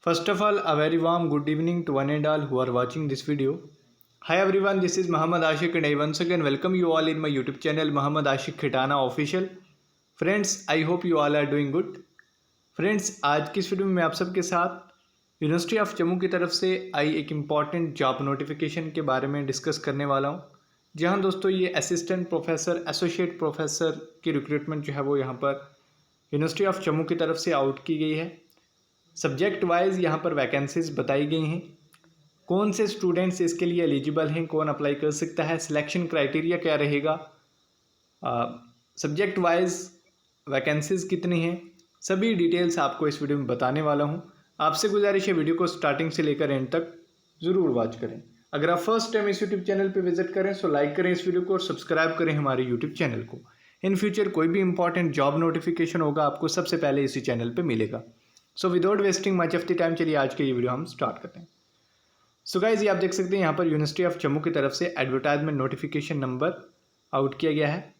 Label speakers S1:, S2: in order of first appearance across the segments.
S1: First of all, a very warm good evening to one and all who are watching this video. Hi everyone, this is Muhammad Ashik and I once again welcome you all in my YouTube channel Muhammad Ashik Khitana Official. Friends, I hope you all are doing good. Friends, आज की इस video में मैं आप सबके साथ university of Jammu की तरफ से आई एक इम्पॉर्टेंट जॉब नोटिफिकेशन के बारे में डिस्कस करने वाला हूँ। जहाँ दोस्तों ये असिस्टेंट प्रोफेसर, एसोसिएट प्रोफेसर की रिक्रूटमेंट जो है वो यहाँ पर यूनिवर्सिटी ऑफ जम्मू की तरफ से आउट की गई है। सब्जेक्ट वाइज यहाँ पर वैकेंसीज बताई गई हैं, कौन से स्टूडेंट्स इसके लिए एलिजिबल हैं, कौन अप्लाई कर सकता है, सिलेक्शन क्राइटेरिया क्या रहेगा, सब्जेक्ट वाइज वैकेंसीज कितनी हैं, सभी डिटेल्स आपको इस वीडियो में बताने वाला हूं। आपसे गुजारिश है वीडियो को स्टार्टिंग से लेकर एंड तक ज़रूर वॉच करें। अगर आप फर्स्ट टाइम इस यूट्यूब चैनल पर विजिट करें तो लाइक करें इस वीडियो को और सब्सक्राइब करें हमारे यूट्यूब चैनल को। इन फ्यूचर कोई भी इंपॉर्टेंट जॉब नोटिफिकेशन होगा आपको सबसे पहले इसी चैनल पर मिलेगा। So without wasting much of the time चलिए आज के ये वीडियो हम स्टार्ट करते हैं। सो गाइस, ये आप देख सकते हैं यहाँ पर यूनिवर्सिटी ऑफ जम्मू की तरफ से एडवर्टाइजमेंट नोटिफिकेशन नंबर आउट किया गया है,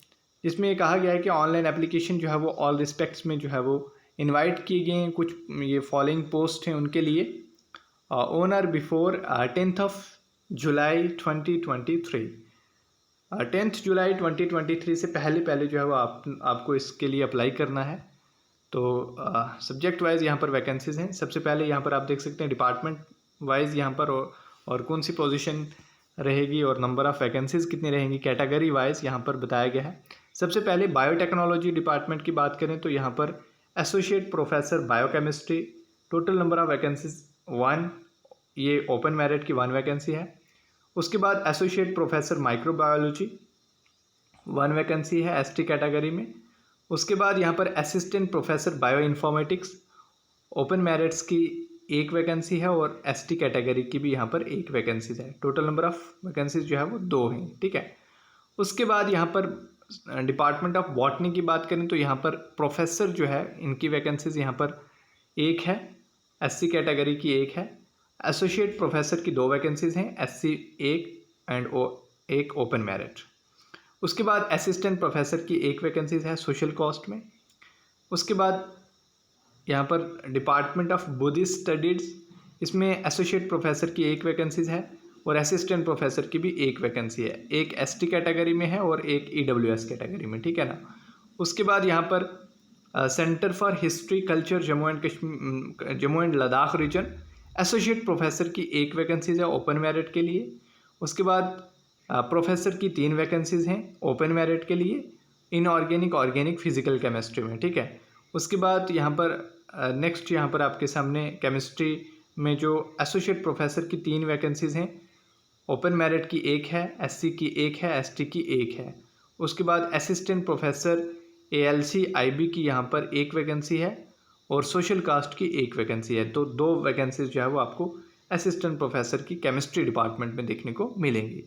S1: जिसमें ये कहा गया है कि ऑनलाइन एप्लीकेशन जो है वो ऑल रिस्पेक्ट्स में जो है वो इनवाइट किए गए हैं। कुछ ये फॉलोइंग पोस्ट हैं उनके लिए ओनर बिफोर 10 जुलाई 2023। 10 जुलाई 2023 से पहले जो है वो आपको इसके लिए अप्लाई करना है। तो सब्जेक्ट वाइज यहाँ पर वैकेंसीज़ हैं। सबसे पहले यहाँ पर आप देख सकते हैं डिपार्टमेंट वाइज यहाँ पर और कौन सी पोजीशन रहेगी और नंबर ऑफ़ वैकेंसीज़ कितनी रहेंगी, कैटेगरी वाइज यहाँ पर बताया गया है। सबसे पहले बायोटेक्नोलॉजी डिपार्टमेंट की बात करें तो यहाँ पर associate professor biochemistry, total number of vacancies 1, ये ओपन मेरिट की 1 वैकेंसी है। उसके बाद एसोसिएट प्रोफेसर माइक्रोबायोलॉजी 1 वैकेंसी है एसटी कैटेगरी में। उसके बाद यहाँ पर assistant professor bio informatics open merits की 1 वैकेंसी है और एसटी कैटेगरी की भी यहाँ पर 1 वैकेंसीज है। टोटल नंबर ऑफ़ वैकेंसीज जो है वो 2 हैं, ठीक है। उसके बाद यहाँ पर डिपार्टमेंट ऑफ बॉटनी की बात करें तो यहाँ पर प्रोफेसर जो है इनकी वैकेंसीज यहाँ पर 1 है, एससी कैटेगरी की 1 है। एसोसिएट प्रोफेसर की 2 वैकेंसीज हैं, एससी 1 एंड 1 ओपन मेरिट। उसके बाद असिस्टेंट प्रोफेसर की 1 वैकेंसीज है सोशल कॉस्ट में। उसके बाद यहाँ पर डिपार्टमेंट ऑफ बुद्धिस्ट स्टडीज़, इसमें एसोसिएट प्रोफेसर की 1 वैकेंसीज है और असिस्टेंट प्रोफेसर की भी 1 वैकेंसी है। एक एसटी कैटेगरी में है और एक ईडब्ल्यूएस कैटेगरी में, ठीक है ना। उसके बाद यहाँ पर centre for history culture Jammu and Ladakh region, associate professor की 1 वैकेंसीज है ओपन मेरिट के लिए। उसके बाद प्रोफेसर की 3 वैकेंसीज़ हैं ओपन मेरिट के लिए इनऑर्गेनिक, ऑर्गेनिक, फिजिकल केमिस्ट्री में, ठीक है। उसके बाद यहाँ पर नेक्स्ट यहाँ पर आपके सामने केमिस्ट्री में जो एसोसिएट प्रोफेसर की 3 वैकेंसीज़ हैं, ओपन मेरिट की 1 है, एससी की 1 है, एसटी की 1 है। उसके बाद असिस्टेंट प्रोफेसर एएलसी आईबी की यहाँ पर 1 वैकेंसी है और सोशल कास्ट की 1 वैकेंसी है। तो 2 वैकेंसीज जो है वो आपको असिस्टेंट प्रोफेसर की केमिस्ट्री डिपार्टमेंट में देखने को मिलेंगी।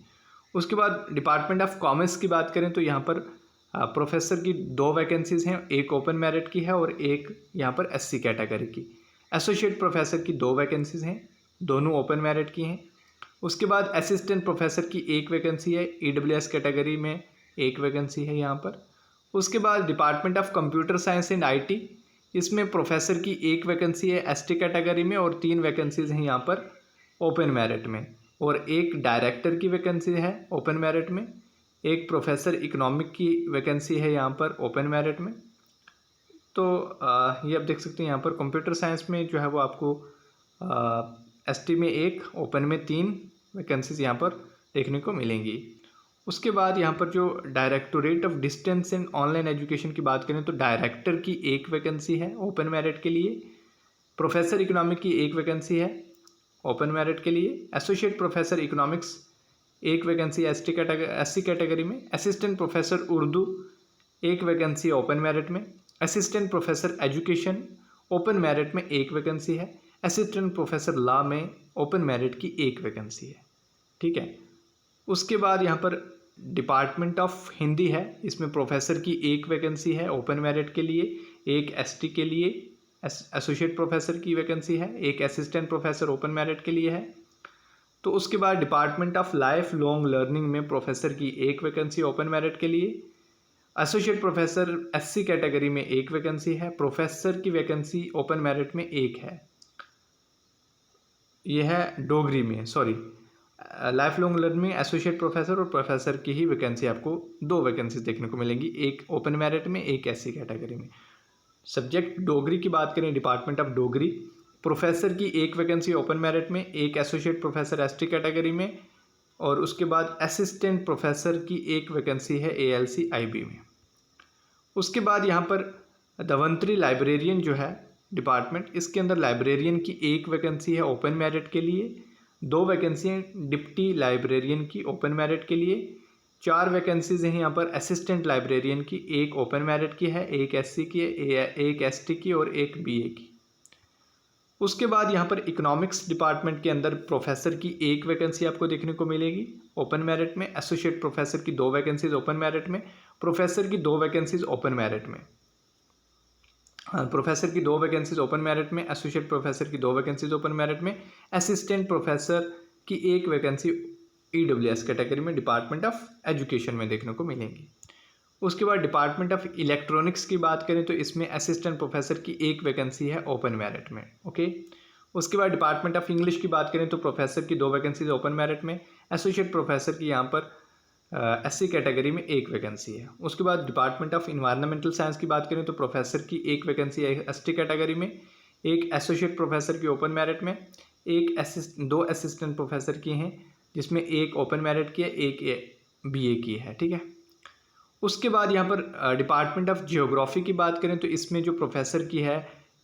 S1: उसके बाद डिपार्टमेंट ऑफ कॉमर्स की बात करें तो यहाँ पर प्रोफेसर की 2 वैकेंसीज़ हैं, एक ओपन मेरिट की है और एक यहाँ पर एससी कैटेगरी की। एसोसिएट प्रोफेसर की 2 वैकेंसीज़ हैं, दोनों ओपन मेरिट की हैं। उसके बाद असिस्टेंट प्रोफेसर की 1 वैकेंसी है, ईडब्ल्यूएस कैटेगरी में 1 वैकेंसी है यहाँ पर। उसके बाद department of computer science and IT, इसमें प्रोफेसर की 1 वैकेंसी है एसटी कैटेगरी में और 3 वैकेंसीज़ हैं यहाँ पर ओपन मेरिट में और एक डायरेक्टर की वैकेंसी है ओपन मेरिट में, एक प्रोफेसर इकोनॉमिक की वैकेंसी है यहाँ पर ओपन मेरिट में। तो ये आप देख सकते हैं यहाँ पर कंप्यूटर साइंस में जो है वो आपको एसटी में 1, ओपन में 3 वैकेंसीज यहाँ पर देखने को मिलेंगी। उसके बाद यहाँ पर जो directorate of distance and online education की बात करें तो डायरेक्टर की 1 वैकेंसी है ओपन मेरिट के लिए, प्रोफेसर इकोनॉमिक की 1 वैकेंसी है ओपन मेरिट के लिए, associate professor economics 1 vacancy SC category में, assistant professor Urdu 1 vacancy open merit में, assistant professor education open merit में 1 वैकेंसी है, असिस्टेंट प्रोफेसर लॉ में ओपन मेरिट की 1 वैकेंसी है, ठीक है। उसके बाद यहाँ पर डिपार्टमेंट ऑफ हिंदी है, इसमें प्रोफेसर की 1 वैकेंसी है ओपन मेरिट के लिए, एक एसटी के लिए एसोसिएट प्रोफेसर की वैकेंसी है, एक असिस्टेंट प्रोफेसर ओपन मेरिट के लिए है। तो उसके बाद department of life long learning में प्रोफेसर की 1 वैकेंसी ओपन मेरिट के लिए, एसोसिएट प्रोफेसर एससी कैटेगरी में 1 वैकेंसी है, प्रोफेसर की वैकेंसी ओपन मेरिट में 1 है। ये है डोगरी में, सॉरी, लाइफ लॉन्ग लर्निंग में एसोसिएट प्रोफेसर और प्रोफेसर की ही वैकेंसी आपको 2 वैकेंसी देखने को मिलेंगी, एक ओपन मेरिट में, एक एससी कैटेगरी में। सब्जेक्ट डोगरी की बात करें, डिपार्टमेंट ऑफ डोगरी, प्रोफेसर की 1 वैकेंसी ओपन मेरिट में, एक एसोसिएट प्रोफेसर एसटी कैटेगरी में, और उसके बाद असिस्टेंट प्रोफेसर की 1 वैकेंसी है एएलसी आईबी में। उसके बाद यहाँ पर धवंतरी लाइब्रेरियन जो है डिपार्टमेंट, इसके अंदर लाइब्रेरियन की 1 वैकेंसी है ओपन मेरिट के लिए, 2 वैकेंसी हैं डिप्टी लाइब्रेरियन की ओपन मेरिट के लिए, 4 वैकेंसीज हैं यहाँ पर असिस्टेंट लाइब्रेरियन की, 1 ओपन मेरिट की है, 1 एससी की है, 1 एसटी की और 1 बीए की। उसके बाद यहाँ पर इकोनॉमिक्स डिपार्टमेंट के अंदर प्रोफेसर की 1 वैकेंसी आपको देखने को मिलेगी ओपन मेरिट में, एसोसिएट प्रोफेसर की 2 वैकेंसीज ओपन मेरिट में, प्रोफेसर की 2 वैकेंसीज ओपन मेरिट में, प्रोफेसर की 2 वैकेंसीज ओपन मेरिट में, एसोसिएट प्रोफेसर की 2 वैकेंसीज ओपन मेरिट में, असिस्टेंट प्रोफेसर की 1 वैकेंसी ईडब्ल्यूएस कैटेगरी में डिपार्टमेंट ऑफ एजुकेशन में देखने को मिलेंगी। उसके बाद डिपार्टमेंट ऑफ इलेक्ट्रॉनिक्स की बात करें तो इसमें असिस्टेंट प्रोफेसर की 1 वैकेंसी है ओपन मेरिट में, ओके। उसके बाद डिपार्टमेंट ऑफ इंग्लिश की बात करें तो प्रोफेसर की 2 वैकेंसीज ओपन मेरिट में, एसोसिएट प्रोफेसर की यहाँ पर एससी कैटेगरी में 1 वैकेंसी है। उसके बाद डिपार्टमेंट ऑफ इन्वायरमेंटल साइंस की बात करें तो प्रोफेसर की 1 वैकेंसी है एसटी कैटेगरी में, एक एसोसिएट प्रोफेसर की ओपन मेरिट में, 2 असिस्टेंट प्रोफेसर की हैं जिसमें 1 ओपन मेरिट की है, 1 बीए की है, ठीक है। उसके बाद यहाँ पर डिपार्टमेंट ऑफ जियोग्राफी की बात करें तो इसमें जो प्रोफेसर की है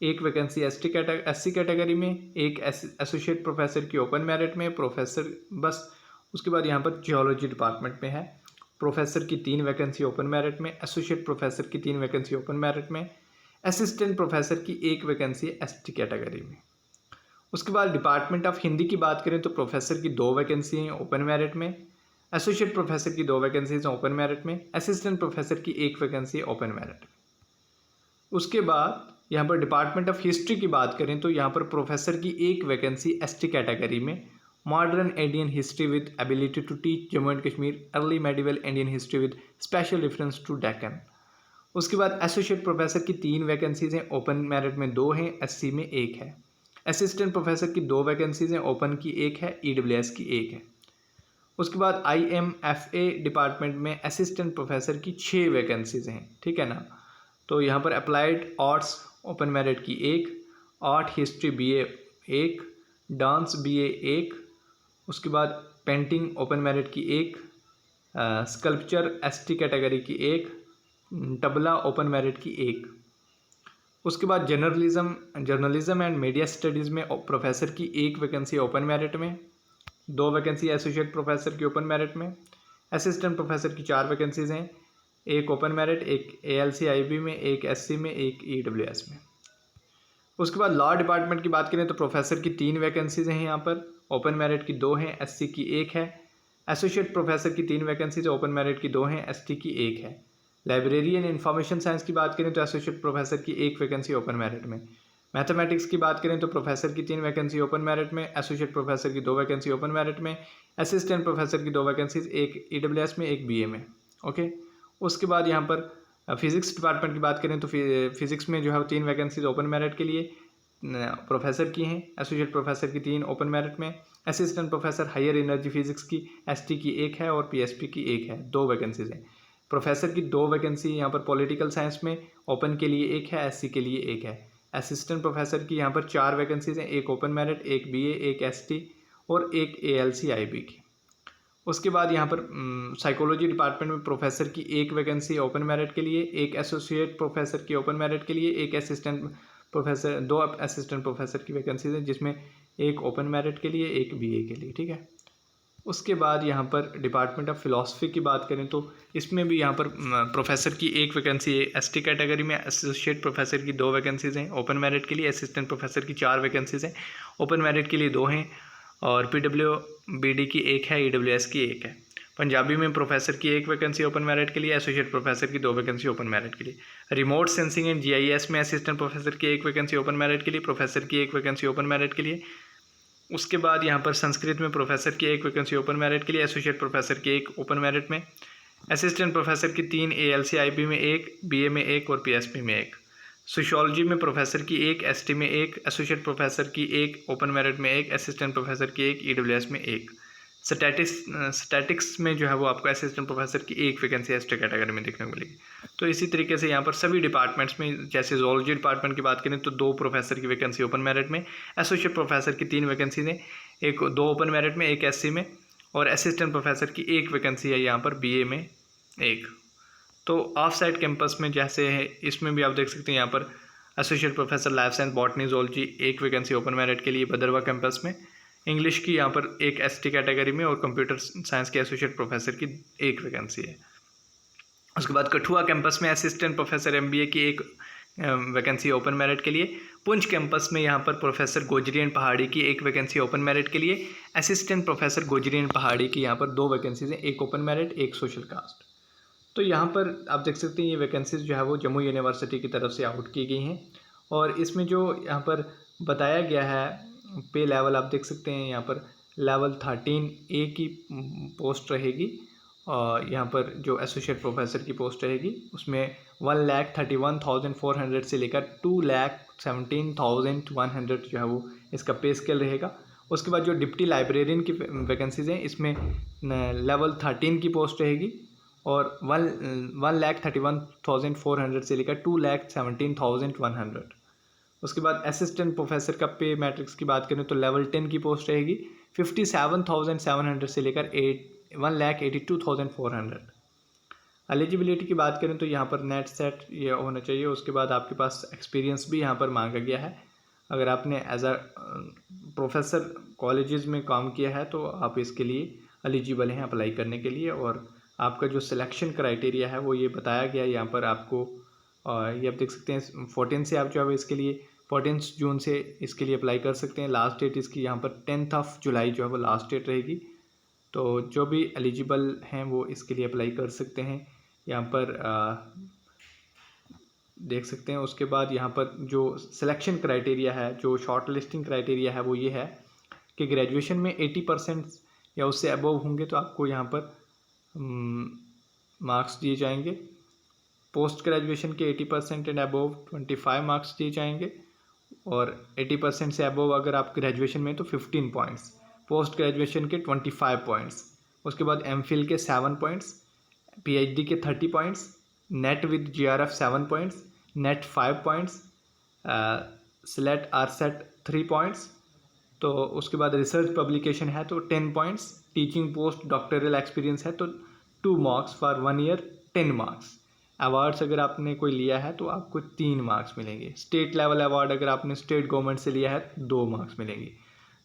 S1: 1 वैकेंसी एससी कैटेगरी में, 1 एसोसिएट प्रोफेसर की ओपन मेरिट में, प्रोफेसर बस। उसके बाद यहाँ पर जियोलॉजी डिपार्टमेंट में है, प्रोफेसर की 3 वैकेंसी ओपन मेरिट में, एसोसिएट प्रोफेसर की 3 वैकेंसी ओपन मेरिट में, असिस्टेंट प्रोफेसर की 1 वैकेंसी एसटी कैटेगरी में। उसके बाद डिपार्टमेंट ऑफ हिंदी की बात करें तो प्रोफेसर की 2 वैकेंसी हैं ओपन मेरिट में, एसोसिएट प्रोफेसर की 2 वैकेंसीज ओपन मेरिट में, असिस्टेंट प्रोफेसर की 1 वैकेंसी ओपन मेरिट में। उसके बाद यहाँ पर डिपार्टमेंट ऑफ हिस्ट्री की बात करें तो यहाँ पर प्रोफेसर की 1 वैकेंसी एसटी कैटेगरी में, modern Indian history with ability to teach Jammu and Kashmir, early medieval Indian history with special reference to Deccan. उसके बाद एसोसिएट प्रोफेसर की 3 वैकेंसीज हैं, ओपन मेरिट में 2 हैं, एससी में 1 है। असिस्टेंट प्रोफेसर की 2 वैकेंसीज हैं, ओपन की 1 है, ईडब्ल्यूएस की 1 है। उसके बाद IMFA डिपार्टमेंट में असिस्टेंट प्रोफेसर की 6 वैकेंसीज हैं, ठीक है ना। तो यहाँ पर अप्लाइड आर्ट्स ओपन मेरिट की 1, art history BA 1, dance BA 1, उसके बाद पेंटिंग ओपन मेरिट की 1, स्कल्पचर एसटी कैटेगरी की 1, तबला ओपन मेरिट की 1। उसके बाद जर्नलिज्म एंड मीडिया स्टडीज़ में प्रोफेसर की 1 वैकेंसी ओपन मेरिट में, 2 वैकेंसी एसोसिएट प्रोफेसर की ओपन मेरिट में, असिस्टेंट प्रोफेसर की 4 वैकेंसीज हैं, 1 ओपन मेरिट, 1 ALC IB में, 1 SC में, 1 EWS में। उसके बाद लॉ डिपार्टमेंट की बात करें तो प्रोफेसर की 3 वैकेंसीज हैं यहाँ पर, ओपन मेरिट की 2 हैं, SC की 1 है, एसोसिएट प्रोफेसर की 3 वैकेंसीज ओपन मेरिट की 2 हैं, ST की 1 है। लाइब्रेरियन इंफॉर्मेशन साइंस की बात करें तो एसोसिएट प्रोफेसर की 1 वैकेंसी ओपन मेरिट में। मैथमेटिक्स की बात करें तो प्रोफेसर की 3 वैकेंसी ओपन मेरिट में, एसोसिएट प्रोफेसर की 2 वैकेंसी ओपन मेरिट में, असिस्टेंट प्रोफेसर की 2 वैकेंसीज, 1 EWS में, 1 BA में, ओके। उसके बाद यहाँ पर फिजिक्स डिपार्टमेंट की बात करें तो फिजिक्स में जो है 3 वैकेंसीज ओपन मेरिट के लिए प्रोफेसर की हैं, एसोसिएट प्रोफेसर की 3 ओपन मेरिट में, assistant professor higher energy physics की ST की 1 है और PSP की 1 है, 2 वैकेंसीज हैं। प्रोफेसर की 2 वैकेंसी यहाँ पर पॉलिटिकल साइंस में ओपन के लिए 1 है, SC के लिए 1 है। असिस्टेंट प्रोफेसर की यहाँ पर 4 वैकेंसीज हैं, 1 ओपन मेरिट, 1 BA, 1 ST और 1 ALC IB की। उसके बाद यहाँ पर साइकोलॉजी डिपार्टमेंट में प्रोफेसर की 1 वैकेंसी ओपन मेरिट के लिए, 1 एसोसिएट प्रोफेसर की ओपन मेरिट के लिए, 1 असिस्टेंट प्रोफेसर, 2 असिस्टेंट प्रोफेसर की वैकेंसीज हैं जिसमें 1 ओपन मेरिट के लिए, 1 BA के लिए, ठीक है। उसके बाद यहाँ पर डिपार्टमेंट ऑफ फिलॉसफी की बात करें तो इसमें भी यहाँ पर प्रोफेसर की 1 वैकेंसी है ST कैटेगरी में, एसोसिएट प्रोफेसर की 2 वैकेंसीज हैं ओपन मेरिट के लिए, असिस्टेंट प्रोफेसर की 4 वैकेंसीज हैं, ओपन मेरिट के लिए 2 हैं और PWBD की 1 है, EWS की 1 है। पंजाबी में प्रोफेसर की 1 वैकेंसी ओपन मेरिट के लिए, एसोसिएट प्रोफेसर की 2 वैकेंसी ओपन मेरिट के लिए। रिमोट सेंसिंग एंड GIS में असिस्टेंट प्रोफेसर की 1 वैकेंसी ओपन मेरिट के लिए, प्रोफेसर की 1 वैकेंसी ओपन मेरिट के लिए। उसके बाद यहाँ पर संस्कृत में प्रोफेसर की 1 वैकेंसी ओपन मेरिट के लिए, एसोसिएट प्रोफेसर की 1 ओपन मेरिट में, असिस्टेंट प्रोफेसर की 3 ALC IB में 1, BA में 1 और PSP में 1। सोशियोलॉजी में प्रोफेसर की एक, एसटी में एक, एसोसिएट प्रोफेसर की एक, ओपन मेरिट में एक, असिस्टेंट प्रोफेसर की एक, ईडब्ल्यूएस में एक। स्टैटिक्स में जो है वो आपको असिस्टेंट प्रोफेसर की एक वैकेंसी एसटी कैटेगरी में देखने को मिलेगी। तो इसी तरीके से यहाँ पर सभी डिपार्टमेंट्स में, जैसे जोलॉजी डिपार्टमेंट की बात करें तो 2 प्रोफेसर की वैकेंसी ओपन मेरिट में, एसोसिएट प्रोफेसर की 3 वैकेंसी ने, 2 ओपन मेरिट में, 1 एससी में, और असिस्टेंट प्रोफेसर की 1 वैकेंसी है यहाँ पर बीए में 1। तो ऑफ साइट कैंपस में जैसे है, इसमें भी आप देख सकते हैं यहाँ पर associate professor life science botany zoology 1 vacancy open merit के लिए भदरवा कैंपस में, इंग्लिश की यहाँ पर 1 एसटी कैटेगरी में, और कंप्यूटर साइंस के एसोसिएट प्रोफेसर की 1 वैकेंसी है। उसके बाद कठुआ कैंपस में असिस्टेंट प्रोफेसर एमबीए की 1 वैकेंसी ओपन मेरिट के लिए। पुंछ कैंपस में यहाँ पर प्रोफेसर गोजरी एंड पहाड़ी की 1 वैकेंसी ओपन मेरिट के लिए। असिस्टेंट प्रोफेसर गोजरी एंड पहाड़ी की यहाँ पर 2 वैकेंसीज हैं, 1 ओपन मेरिट, 1 सोशल कास्ट। तो यहाँ पर आप देख सकते हैं ये वैकेंसीज जो है वो जम्मू यूनिवर्सिटी की तरफ से आउट की गई हैं, और इसमें जो यहाँ पर बताया गया है पे लेवल, आप देख सकते हैं यहाँ पर लेवल 13A की पोस्ट रहेगी, और यहाँ पर जो एसोसिएट प्रोफेसर की पोस्ट रहेगी उसमें 1,31,400 से लेकर 2,17,100 जो है वो इसका पे स्केल रहेगा। उसके बाद जो डिप्टी लाइब्रेरियन की वैकेंसीज हैं, इसमें लेवल 13 की पोस्ट रहेगी, और 1,31,400 से लेकर 2,17,100। उसके बाद असिस्टेंट प्रोफेसर का पे मैट्रिक्स की बात करें तो लेवल 10 की पोस्ट रहेगी, 57,700 से लेकर 1,82,400। एलिजिबिलिटी की बात करें तो यहाँ पर नेट सेट ये होना चाहिए। उसके बाद आपके पास एक्सपीरियंस भी यहाँ पर मांगा गया है। अगर आपने एज अ प्रोफेसर कॉलेजेस में काम किया है तो आप इसके लिए एलिजिबल हैं अप्लाई करने के लिए। और आपका जो सिलेक्शन क्राइटेरिया है वो ये बताया गया है यहाँ पर आपको, ये आप देख सकते हैं 14 से आप जो है इसके लिए 14 जून से इसके लिए अप्लाई कर सकते हैं। लास्ट डेट इसकी यहाँ पर 10 जुलाई जो है वो लास्ट डेट रहेगी। तो जो भी एलिजिबल हैं वो इसके लिए अप्लाई कर सकते हैं, यहाँ पर देख सकते हैं। उसके बाद यहाँ पर जो सिलेक्शन क्राइटेरिया है, जो शॉर्ट लिस्टिंग क्राइटेरिया है वो ये है कि ग्रेजुएशन में 80% या उससे अबव होंगे तो आपको यहाँ पर मार्क्स दिए जाएंगे। पोस्ट ग्रेजुएशन के 80% एंड अबव 25 मार्क्स दिए जाएंगे, और 80% से अबव अगर आप ग्रेजुएशन में तो 15 पॉइंट्स, पोस्ट ग्रेजुएशन के 25 पॉइंट्स। उसके बाद एमफिल के 7 पॉइंट्स, पीएचडी के 30 points, NET with JRF 7 points, NET 5 points, SLET आरसेट 3 पॉइंट्स। तो उसके बाद रिसर्च पब्लिकेशन है तो 10 points, teaching post doctoral experience है तो 2 marks for 1 year, 10 marks. Awards अगर आपने कोई लिया है तो आपको 3 मार्क्स मिलेंगे। स्टेट लेवल अवार्ड अगर आपने स्टेट गवर्नमेंट से लिया है 2 मार्क्स मिलेंगे।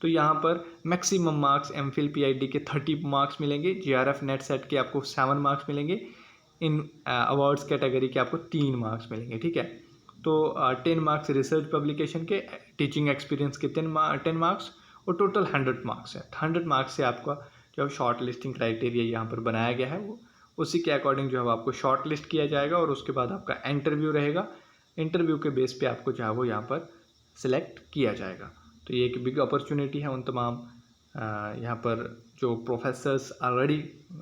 S1: तो यहाँ पर मैक्सिमम मार्क्स एमफिल पीआईडी के 30 मार्क्स मिलेंगे, जीआरएफ नेट सेट के आपको 7 मार्क्स मिलेंगे, इन अवार्ड्स कैटेगरी के आपको 3 मार्क्स मिलेंगे। ठीक है, तो 10 मार्क्स रिसर्च पब्लिकेशन के, टीचिंग एक्सपीरियंस के 10 मार्क्स, और टोटल 100 मार्क्स है। 100 मार्क्स से आपका जो शॉर्ट लिस्टिंग क्राइटेरिया यहाँ पर बनाया गया है वो उसी के अकॉर्डिंग जो है आपको शॉर्ट लिस्ट किया जाएगा, और उसके बाद आपका इंटरव्यू रहेगा। इंटरव्यू के बेस पे आपको जो है वो यहाँ पर सिलेक्ट किया जाएगा। तो ये एक बिग अपॉर्चुनिटी है उन तमाम यहाँ पर जो प्रोफेसर्स ऑलरेडी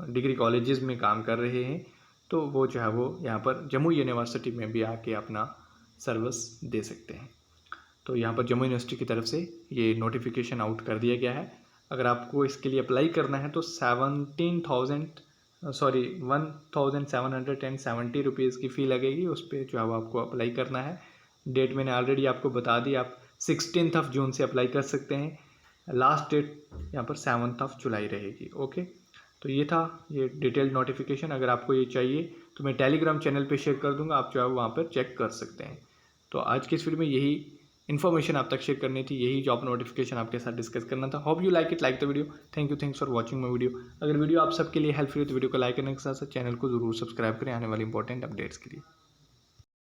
S1: डिग्री कॉलेजेस में काम कर रहे हैं, तो वो जो है वो यहाँ पर जम्मू यूनिवर्सिटी में भी आके अपना सर्विस दे सकते हैं। तो यहाँ पर जम्मू यूनिवर्सिटी की तरफ से ये नोटिफिकेशन आउट कर दिया गया है। अगर आपको इसके लिए अप्लाई करना है तो 1,770 रुपीज़ की फ़ी लगेगी, उस पर जो है वो आपको अप्लाई करना है। डेट मैंने ऑलरेडी आपको बता दी, आप 16 जून से अप्लाई कर सकते हैं। लास्ट डेट यहाँ पर 7 जुलाई रहेगी। ओके, तो ये था ये डिटेल्ड नोटिफिकेशन। अगर आपको ये चाहिए तो मैं टेलीग्राम चैनल पे शेयर कर दूंगा, आप जो है वहाँ पर चेक कर सकते हैं। तो आज की इस वीडियो में यही इन्फॉर्मेशन आप तक शेयर करनी थी, यही जॉब नोटिफिकेशन आपके साथ डिस्कस करना था। Hope you like it, like the video. Thank you, thanks for watching my video. अगर वीडियो आप सबके लिए हेल्पफुल है तो वीडियो को लाइक करने के साथ साथ चैनल को जरूर सब्सक्राइब करें आने वाली इंपॉर्टेंट अपडेट्स के लिए।